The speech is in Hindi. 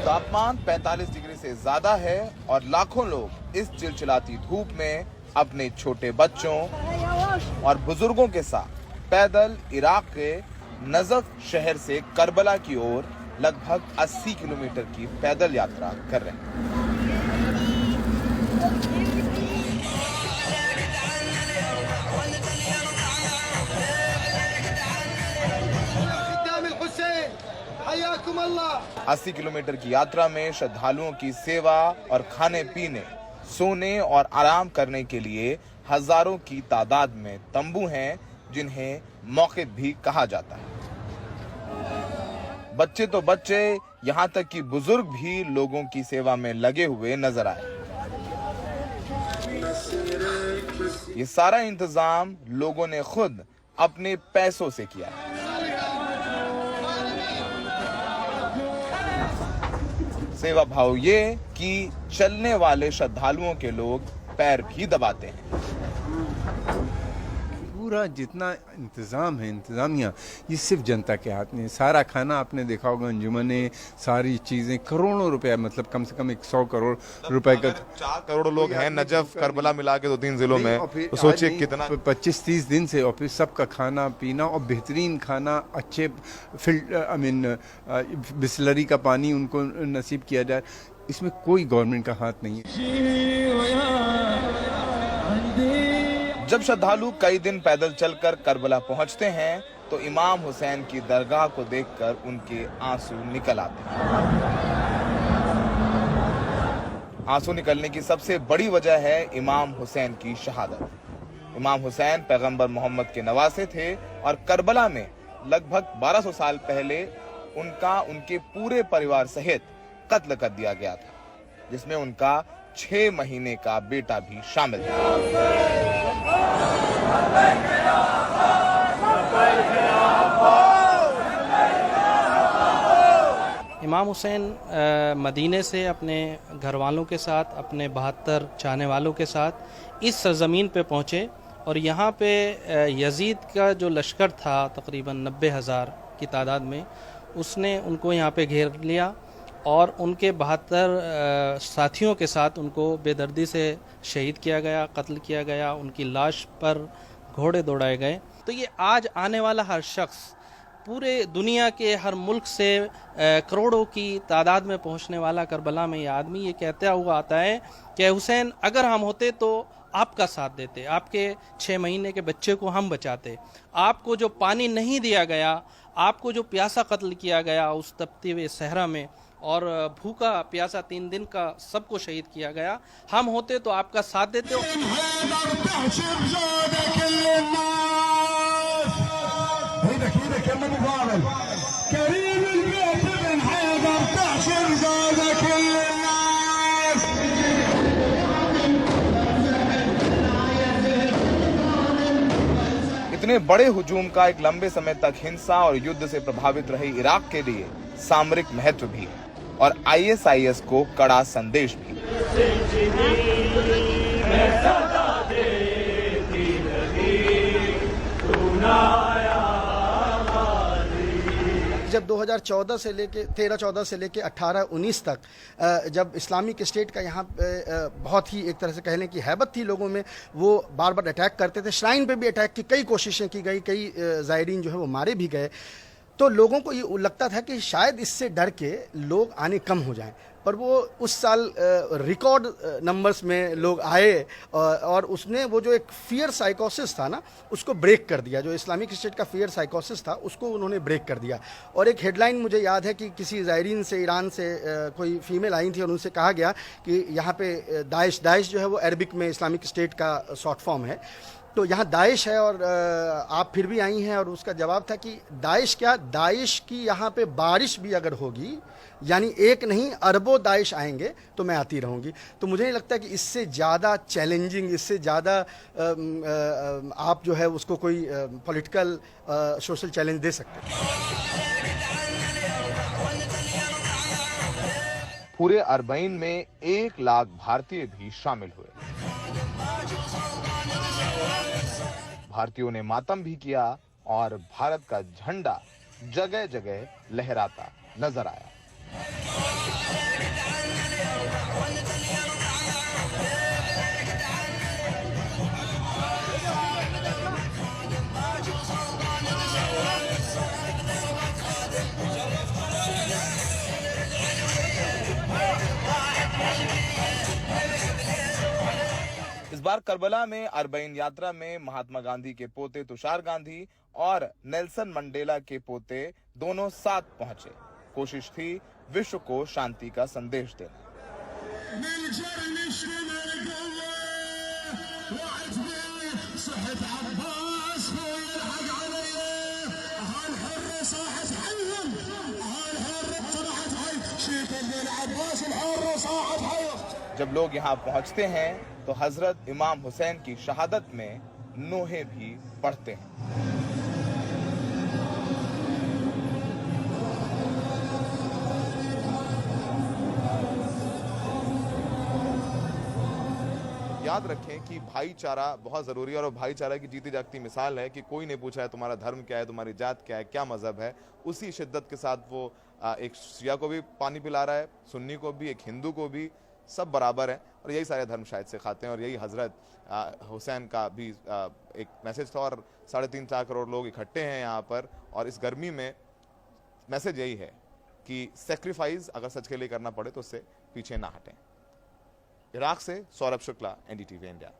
तापमान 45 डिग्री से ज्यादा है और लाखों लोग इस चिलचिलाती धूप में अपने छोटे बच्चों और बुजुर्गों के साथ पैदल इराक के नजफ शहर से करबला की ओर लगभग 80 किलोमीटर की पैदल यात्रा कर रहे हैं। अल्लाह 80 किलोमीटर की यात्रा में श्रद्धालुओं की सेवा और खाने पीने, सोने और आराम करने के लिए हजारों की तादाद में तंबू हैं, जिन्हें मौक़िफ़ भी कहा जाता है। बच्चे तो बच्चे, यहाँ तक कि बुजुर्ग भी लोगों की सेवा में लगे हुए नजर आए। ये सारा इंतजाम लोगों ने खुद अपने पैसों से किया है। सेवा भाव ये कि चलने वाले श्रद्धालुओं के लोग पैर भी दबाते हैं। पूरा जितना इंतज़ाम है, इंतज़ामिया, ये सिर्फ जनता के हाथ में है। सारा खाना आपने देखा होगा, अंजुमने, सारी चीज़ें, करोड़ों रुपया, मतलब कम से कम 100 करोड़ रुपए का। 4 करोड़ लोग हैं नजफ करबला मिला के 2-3 जिलों में, तो सोचिए कितना। 25-30 दिन से और फिर सबका खाना पीना और बेहतरीन खाना, अच्छे बिस्लरी का पानी उनको नसीब किया जाए, इसमें कोई गवर्नमेंट का हाथ नहीं है। जब श्रद्धालु कई दिन पैदल चलकर करबला पहुंचते हैं तो इमाम हुसैन की दरगाह को देखकर उनके आंसू निकल आते हैं। आंसू निकलने की सबसे बड़ी वजह है इमाम हुसैन की शहादत। इमाम हुसैन पैगंबर मोहम्मद के नवासे थे और करबला में लगभग 1200 साल पहले उनका उनके पूरे परिवार सहित कत्ल कर दिया गया था, जिसमें उनका 6 महीने का बेटा भी शामिल था। इमाम हुसैन मदीने से अपने घर वालों के साथ, अपने 72 चाहने वालों के साथ इस सरजमीन पे पहुँचे और यहाँ पे यजीद का जो लश्कर था तकरीबन 90,000 की तादाद में, उसने उनको यहाँ पे घेर लिया और उनके 72 साथियों के साथ उनको बेदर्दी से शहीद किया गया, कत्ल किया गया, उनकी लाश पर घोड़े दौड़ाए गए। तो ये आज आने वाला हर शख्स, पूरे दुनिया के हर मुल्क से करोड़ों की तादाद में पहुंचने वाला करबला में ये आदमी ये कहता हुआ आता है कि हुसैन, अगर हम होते तो आपका साथ देते, आपके 6 महीने के बच्चे को हम बचाते, आपको जो पानी नहीं दिया गया, आपको जो प्यासा कत्ल किया गया उस तपते हुए सहरा में, और भूखा प्यासा 3 दिन का सबको शहीद किया गया, हम होते तो आपका साथ देते। इतने बड़े हुजूम का एक लंबे समय तक हिंसा और युद्ध से प्रभावित रहे इराक के लिए सामरिक महत्व भी है और ISIS को कड़ा संदेश भी। जब 2014 से लेके 13-14 से लेके 18-19 तक जब इस्लामिक स्टेट का यहाँ बहुत ही एक तरह से कह लें कि हैबत थी लोगों में, वो बार बार अटैक करते थे, श्राइन पे भी अटैक की कई कोशिशें की गई, कई ज़ायरीन जो है वो मारे भी गए। तो लोगों को ये लगता था कि शायद इससे डर के लोग आने कम हो जाएं, पर वो उस साल रिकॉर्ड नंबर्स में लोग आए और उसने वो जो एक फियर साइकोसिस था ना, उसको ब्रेक कर दिया। जो इस्लामिक स्टेट का फियर साइकोसिस था उसको उन्होंने ब्रेक कर दिया। और एक हेडलाइन मुझे याद है कि किसी ज़ायरीन से, ईरान से कोई फीमेल आई थी और उनसे कहा गया कि यहाँ पे दाइश जो है वो अरबिक में इस्लामिक स्टेट का शॉर्ट फॉर्म है, तो यहाँ दाइश है और आप फिर भी आई हैं। और उसका जवाब था कि दाइश क्या, दाइश की यहाँ पे बारिश भी अगर होगी, यानी एक नहीं अरबों दाइश आएंगे तो मैं आती रहूँगी। तो मुझे नहीं लगता कि इससे ज़्यादा चैलेंजिंग, इससे ज़्यादा आप जो है उसको कोई पॉलिटिकल सोशल चैलेंज दे सकते हैं। पूरे अरबईन में 1 लाख भारतीय भी शामिल हुए। भारतीयों ने मातम भी किया और भारत का झंडा जगह जगह लहराता नजर आया। इस बार करबला में अरबईन यात्रा में महात्मा गांधी के पोते तुषार गांधी और नेल्सन मंडेला के पोते दोनों साथ पहुंचे। कोशिश थी विश्व को शांति का संदेश देना। जब लोग यहाँ पहुँचते हैं तो हजरत इमाम हुसैन की शहादत में नोहे भी पढ़ते हैं। याद रखें कि भाईचारा बहुत जरूरी है और भाईचारा की जीती जागती मिसाल है कि कोई नहीं पूछा है तुम्हारा धर्म क्या है, तुम्हारी जात क्या है, क्या मजहब है। उसी शिद्दत के साथ वो एक शिया को भी पानी पिला रहा है, सुन्नी को भी, एक हिंदू को भी, सब बराबर है। और यही सारे धर्म शायद से खाते हैं और यही हजरत हुसैन का भी एक मैसेज था। और 3.5-4 करोड़ लोग इकट्ठे हैं यहाँ पर और इस गर्मी में मैसेज यही है कि सेक्रीफाइस अगर सच के लिए करना पड़े तो उससे पीछे ना हटें। इराक से सौरभ शुक्ला, NDTV इंडिया।